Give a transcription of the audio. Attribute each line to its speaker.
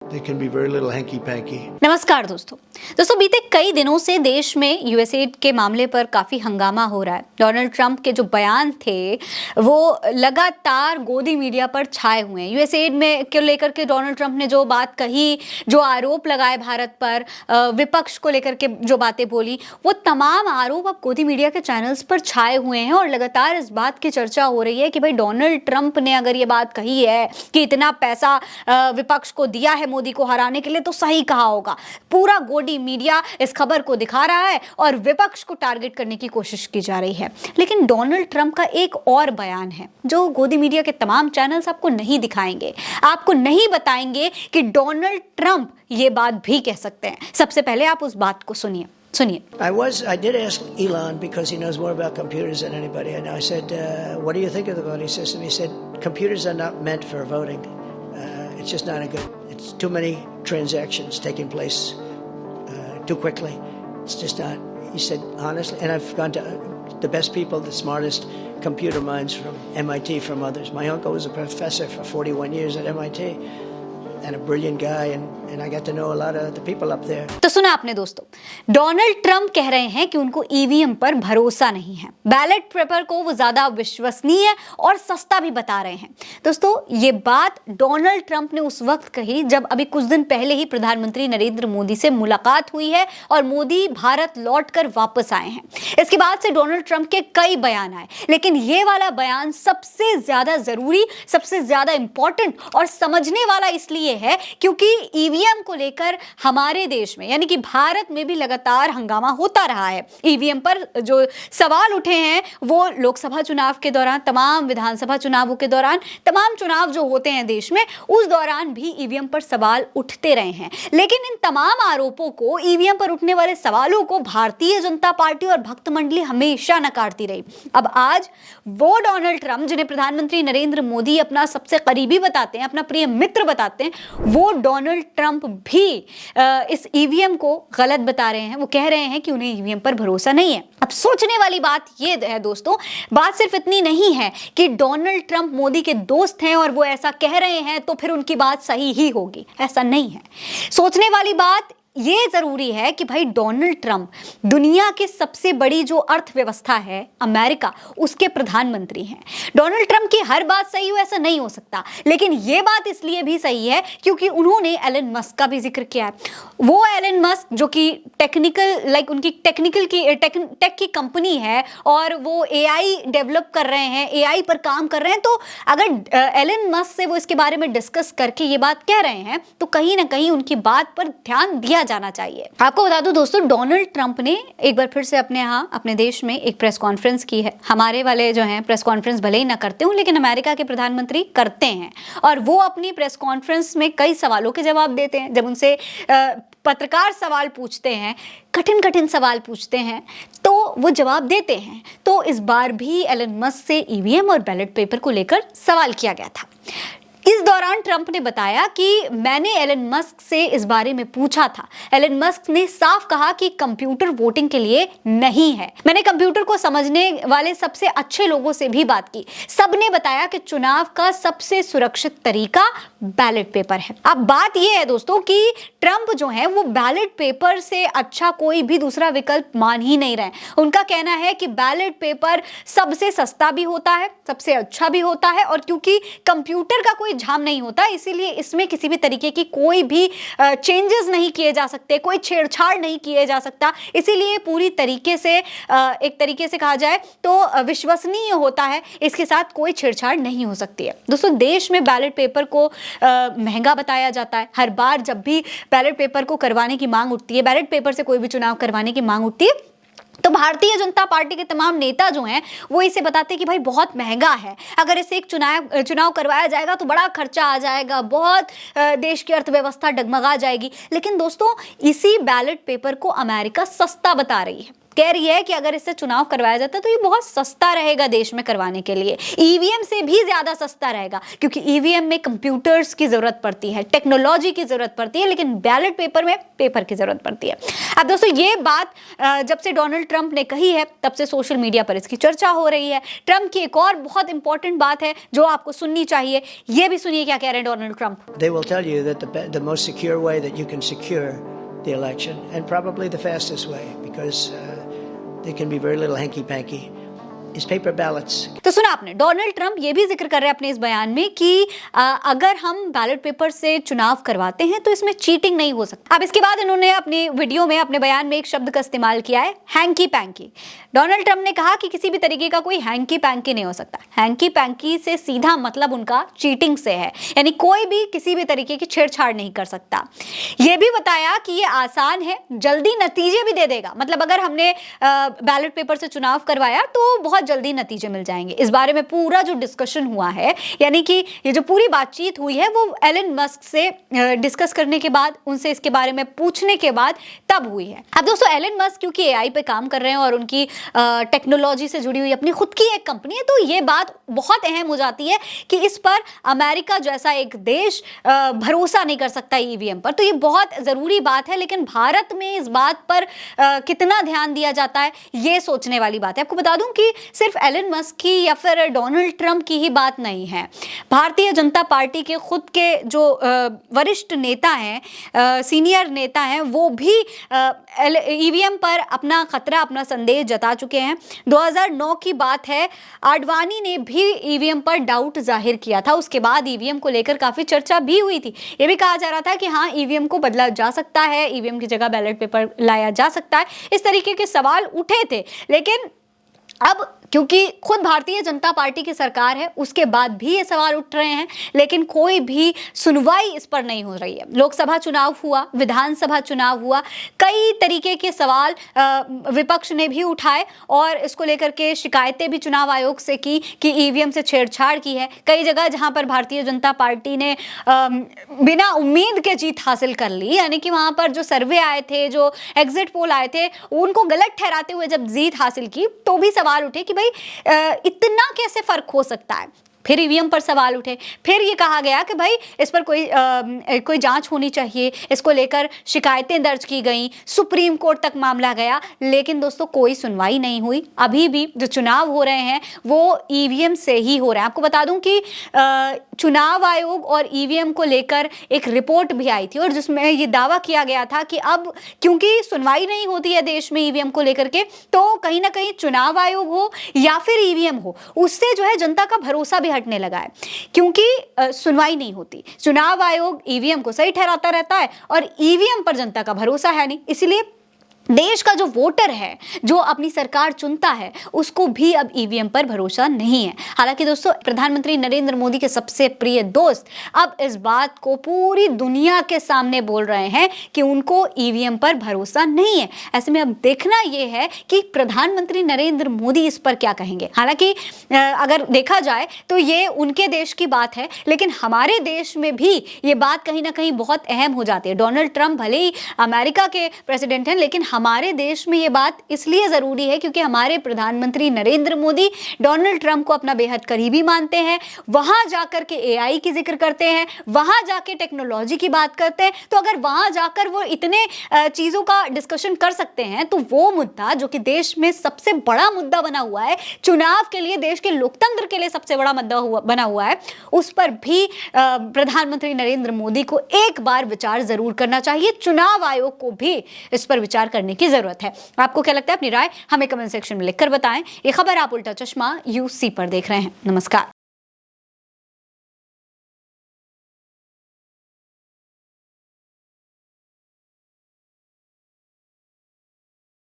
Speaker 1: They can be very little hanky-panky.
Speaker 2: नमस्कार दोस्तों बीते कई दिनों से देश में यूएसएड के मामले पर काफ़ी हंगामा हो रहा है। डोनाल्ड ट्रंप के जो बयान थे वो लगातार गोदी मीडिया पर छाए हुए हैं। यूएसएड में को लेकर के डोनाल्ड ट्रंप ने जो बात कही, जो आरोप लगाए भारत पर, विपक्ष को लेकर के जो बातें बोली, वो तमाम आरोप अब गोदी मीडिया के चैनल्स पर छाए हुए हैं और लगातार इस बात की चर्चा हो रही है कि भाई डोनाल्ड ट्रंप ने अगर ये बात कही है कि इतना पैसा विपक्ष को दिया है मोदी को हराने के लिए तो सही कहा होगा। पूरा गोदी मीडिया इस खबर को दिखा रहा है और विपक्ष को टारगेट करने की कोशिश की जा रही है। लेकिन डोनाल्ड ट्रंप का एक और बयान है जो गोदी मीडिया के तमाम चैनल्स आपको नहीं दिखाएंगे, आपको नहीं बताएंगे कि डोनाल्ड ट्रंप ये बात भी कह सकते हैं। सबसे पहले आप उस बात को सुनिए।
Speaker 1: I did ask Elon because he knows more about computers than anybody. And I said, what do you think of the voting system? He said, computers are not meant for voting. It's just not it's too many transactions taking place too quickly. It's just not, he said, honestly, and I've gone to the best people, the smartest computer minds from MIT, from others. My uncle was a professor for 41 years at MIT. And a brilliant guy, and I got to know a lot of the people up there.
Speaker 2: तो सुना आपने दोस्तों, Donald Trump कह रहे हैं कि उनको EVM पर भरोसा नहीं है। बैलेट पेपर को वो ज्यादा विश्वसनीय और सस्ता भी बता रहे हैं। दोस्तों ये बात डोनाल्ड ट्रंप ने उस वक्त कही जब अभी कुछ दिन पहले ही प्रधानमंत्री नरेंद्र मोदी से मुलाकात हुई है और मोदी भारत लौटकर वापस आए हैं। इसके बाद से डोनाल्ड ट्रंप के कई बयान आए, लेकिन ये वाला बयान सबसे ज्यादा जरूरी, सबसे ज्यादा इंपॉर्टेंट और समझने वाला इसलिए है क्योंकि ईवीएम को लेकर हमारे देश में यानी कि भारत में भी लगातार हंगामा होता रहा है। ईवीएम पर जो सवाल उठे हैं वो लोकसभा चुनाव के दौरान, तमाम विधानसभा चुनावों के दौरान, तमाम चुनाव जो होते हैं देश में उस दौरान भी ईवीएम पर सवाल उठते रहे हैं। लेकिन इन तमाम आरोपों को, ईवीएम पर उठने वाले सवालों को भारतीय जनता पार्टी और भक्त मंडली हमेशा नकारती रही। अब आज वो डोनाल्ड ट्रंप जिन्हें प्रधानमंत्री नरेंद्र मोदी अपना सबसे करीबी बताते हैं, अपना प्रिय मित्र बताते हैं, वो डोनाल्ड ट्रंप भी इस ईवीएम को गलत बता रहे हैं। वो कह रहे हैं कि उन्हें ईवीएम पर भरोसा नहीं है। अब सोचने वाली बात ये है दोस्तों, बात सिर्फ इतनी नहीं है कि डोनाल्ड ट्रंप मोदी के दोस्त हैं और वो ऐसा कह रहे हैं तो फिर उनकी बात सही ही होगी, ऐसा नहीं है। सोचने वाली बात ये जरूरी है कि भाई डोनाल्ड ट्रंप दुनिया की सबसे बड़ी जो अर्थव्यवस्था है अमेरिका, उसके प्रधानमंत्री हैं। डोनाल्ड ट्रंप की हर बात सही हो ऐसा नहीं हो सकता, लेकिन ये बात इसलिए भी सही है क्योंकि उन्होंने एलन मस्क का भी जिक्र किया है। वो एलन मस्क जो कि उनकी टेक की कंपनी है और वो एआई डेवलप कर रहे हैं, एआई पर काम कर रहे हैं, तो अगर एलन मस्क से वो इसके बारे में डिस्कस करके ये बात कह रहे हैं तो कहीं ना कहीं उनकी बात पर ध्यान दिया जाना चाहिए। आपको बता दूं दोस्तों, डोनाल्ड ट्रंप ने एक बार फिर से अपने देश में एक प्रेस कॉन्फ्रेंस की है। हमारे वाले जो हैं प्रेस कॉन्फ्रेंस भले ही ना करते हो, लेकिन अमेरिका के प्रधानमंत्री करते हैं और वो अपनी प्रेस कॉन्फ्रेंस में कई सवालों के जवाब देते हैं। जब उनसे पत्रकार सवाल पूछते हैं, कठिन सवाल पूछते हैं, तो वो जवाब देते हैं। तो इस बार भी एलन मस्क से ईवीएम और बैलेट पेपर को लेकर सवाल किया गया था। इस दौरान ट्रंप ने बताया कि मैंने एलन मस्क से इस बारे में पूछा था। एलन मस्क ने साफ कहा कि कंप्यूटर वोटिंग के लिए नहीं है। मैंने कंप्यूटर को समझने वाले सबसे अच्छे लोगों से भी बात की, सबने बताया कि चुनाव का सबसे सुरक्षित तरीका बैलेट पेपर है। अब बात यह है दोस्तों कि ट्रंप जो है वो बैलेट पेपर से अच्छा कोई भी दूसरा विकल्प मान ही नहीं रहे। उनका कहना है कि बैलेट पेपर सबसे सस्ता भी होता है, सबसे अच्छा भी होता है, और क्योंकि कंप्यूटर का कोई झाम नहीं होता इसीलिए इसमें किसी भी तरीके की कोई भी चेंजेस नहीं किए जा सकते, कोई छेड़छाड़ नहीं किए जा सकता। इसीलिए पूरी तरीके से एक तरीके से कहा जाए तो विश्वसनीय होता है, इसके साथ कोई छेड़छाड़ नहीं हो सकती है। दोस्तों देश में बैलेट पेपर को महंगा बताया जाता है। हर बार जब भी बैलेट पेपर को करवाने की मांग उठती है, बैलेट पेपर से कोई भी चुनाव करवाने की मांग उठती है, तो भारतीय जनता पार्टी के तमाम नेता जो हैं वो इसे बताते हैं कि भाई बहुत महंगा है, अगर इसे एक चुनाव करवाया जाएगा तो बड़ा खर्चा आ जाएगा, बहुत देश की अर्थव्यवस्था डगमगा जाएगी। लेकिन दोस्तों इसी बैलेट पेपर को अमेरिका सस्ता बता रही है। कह रही है कि अगर इससे चुनाव करवाया जाता है तो ये बहुत सस्ता रहेगा देश में करवाने के लिए, ईवीएम से भी ज्यादा सस्ता रहेगा, क्योंकि ईवीएम में कंप्यूटर्स की जरूरत पड़ती है, टेक्नोलॉजी की जरूरत पड़ती है, लेकिन बैलेट पेपर में पेपर की जरूरत पड़ती है। अब दोस्तों ये बात जब से डोनाल्ड ट्रंप ने कही है तब से सोशल मीडिया पर इसकी चर्चा हो रही है। ट्रंप की एक और बहुत इंपॉर्टेंट बात है जो आपको सुननी चाहिए, ये भी सुनिए क्या कह रहे हैं Donald Trump.
Speaker 1: They will tell you that the most secure way that you can secure the election, and probably the fastest way, because there can be very little hanky-panky, is paper ballots.
Speaker 2: तो सुना आपने, Donald Trump ये भी जिक्र कर रहे हैं अपने इस बयान में कि अगर हम बैलेट पेपर से चुनाव करवाते हैं तो इसमें चीटिंग नहीं हो सकती। अब इसके बाद इन्होंने अपनी वीडियो में, अपने बयान में एक शब्द का इस्तेमाल किया है, हैंकी पैंकी। डोनाल्ड ट्रंप ने कहा कि किसी भी तरीके का कोई हैंकी पैंकी नहीं हो सकता। हैंकी पैंकी से सीधा मतलब उनका चीटिंग से है, यानी कोई भी किसी भी तरीके की छेड़छाड़ नहीं कर सकता। ये भी बताया कि ये आसान है, जल्दी नतीजे भी दे देगा। मतलब अगर हमने बैलेट पेपर से चुनाव करवाया तो बहुत जल्दी नतीजे मिल जाएंगे। इस बारे में पूरा जो डिस्कशन हुआ है, यानी कि ये जो पूरी बातचीत हुई है वो एलन मस्क से डिस्कस करने के बाद, उनसे इसके बारे में पूछने के बाद तब हुई है। अब दोस्तों एलन मस्क क्योंकि एआई पे काम कर रहे हैं और उनकी टेक्नोलॉजी से जुड़ी हुई अपनी खुद की एक कंपनी है, तो ये बात बहुत अहम हो जाती है कि इस पर अमेरिका जैसा एक देश भरोसा नहीं कर सकता ईवीएम पर। तो ये बहुत जरूरी बात है, लेकिन भारत में इस बात पर कितना ध्यान दिया जाता है ये सोचने वाली बात है। आपको बता दूं कि सिर्फ एलन मस्क की या फिर डोनाल्ड ट्रंप की ही बात नहीं है। भारतीय जनता पार्टी के खुद के जो वरिष्ठ नेता हैं, सीनियर नेता हैं, वो भी ईवीएम पर अपना खतरा, अपना संदेह जता चुके हैं। 2009 की बात है, आडवाणी ने भी ईवीएम पर डाउट जाहिर किया था। उसके बाद ईवीएम को लेकर काफी चर्चा भी हुई थी। ये भी कहा जा रहा था कि हाँ, ईवीएम को बदला जा सकता है, ईवीएम की जगह बैलेट पेपर लाया जा सकता है। इस तरीके के सवाल उठे थे, लेकिन अब क्योंकि खुद भारतीय जनता पार्टी की सरकार है, उसके बाद भी ये सवाल उठ रहे हैं, लेकिन कोई भी सुनवाई इस पर नहीं हो रही है। लोकसभा चुनाव हुआ, विधानसभा चुनाव हुआ, कई तरीके के सवाल विपक्ष ने भी उठाए और इसको लेकर के शिकायतें भी चुनाव आयोग से की कि ईवीएम से छेड़छाड़ की है। कई जगह जहां पर भारतीय जनता पार्टी ने बिना उम्मीद के जीत हासिल कर ली, यानी कि वहां पर जो सर्वे आए थे, जो एग्जिट पोल आए थे, उनको गलत ठहराते हुए जब जीत हासिल की, तो भी सवाल उठे कि भाई इतना कैसे फर्क हो सकता है। फिर ईवीएम पर सवाल उठे, फिर ये कहा गया कि भाई इस पर कोई जांच होनी चाहिए, इसको लेकर शिकायतें दर्ज की गई, सुप्रीम कोर्ट तक मामला गया, लेकिन दोस्तों कोई सुनवाई नहीं हुई। अभी भी जो चुनाव हो रहे हैं वो ईवीएम से ही हो रहे हैं। आपको बता दूं कि चुनाव आयोग और ईवीएम को लेकर एक रिपोर्ट भी आई थी और जिसमें ये दावा किया गया था कि अब क्योंकि सुनवाई नहीं होती है देश में ईवीएम को लेकर के, तो कहीं ना कहीं चुनाव आयोग हो या फिर ईवीएम हो, उससे जो है जनता का भरोसा भी हटने लगा है, क्योंकि सुनवाई नहीं होती। चुनाव आयोग ईवीएम को सही ठहराता रहता है और ईवीएम पर जनता का भरोसा है नहीं। इसलिए देश का जो वोटर है, जो अपनी सरकार चुनता है, उसको भी अब ईवीएम पर भरोसा नहीं है। हालांकि दोस्तों प्रधानमंत्री नरेंद्र मोदी के सबसे प्रिय दोस्त अब इस बात को पूरी दुनिया के सामने बोल रहे हैं कि उनको ईवीएम पर भरोसा नहीं है। ऐसे में अब देखना यह है कि प्रधानमंत्री नरेंद्र मोदी इस पर क्या कहेंगे। हालांकि अगर देखा जाए तो ये उनके देश की बात है, लेकिन हमारे देश में भी ये बात कहीं ना कहीं बहुत अहम हो जाती है। डोनाल्ड ट्रंप भले ही अमेरिका के प्रेसिडेंट हैं, लेकिन हमारे देश में ये बात इसलिए जरूरी है क्योंकि हमारे प्रधानमंत्री नरेंद्र मोदी डोनाल्ड ट्रंप को अपना बेहद करीबी मानते हैं। वहां जाकर के एआई की जिक्र करते हैं, वहां जाके टेक्नोलॉजी की बात करते हैं। तो अगर वहां जाकर वो इतने चीजों का डिस्कशन कर सकते हैं, तो वो मुद्दा जो कि देश में सबसे बड़ा मुद्दा बना हुआ है, चुनाव के लिए, देश के लोकतंत्र के लिए सबसे बड़ा मुद्दा बना हुआ है, उस पर भी प्रधानमंत्री नरेंद्र मोदी को एक बार विचार जरूर करना चाहिए। चुनाव आयोग को भी इस पर विचार करने की जरूरत है। आपको क्या लगता है? अपनी राय हमें कमेंट सेक्शन में लिखकर बताएं। ये खबर आप उल्टा चश्मा यूसी पर देख रहे हैं। नमस्कार।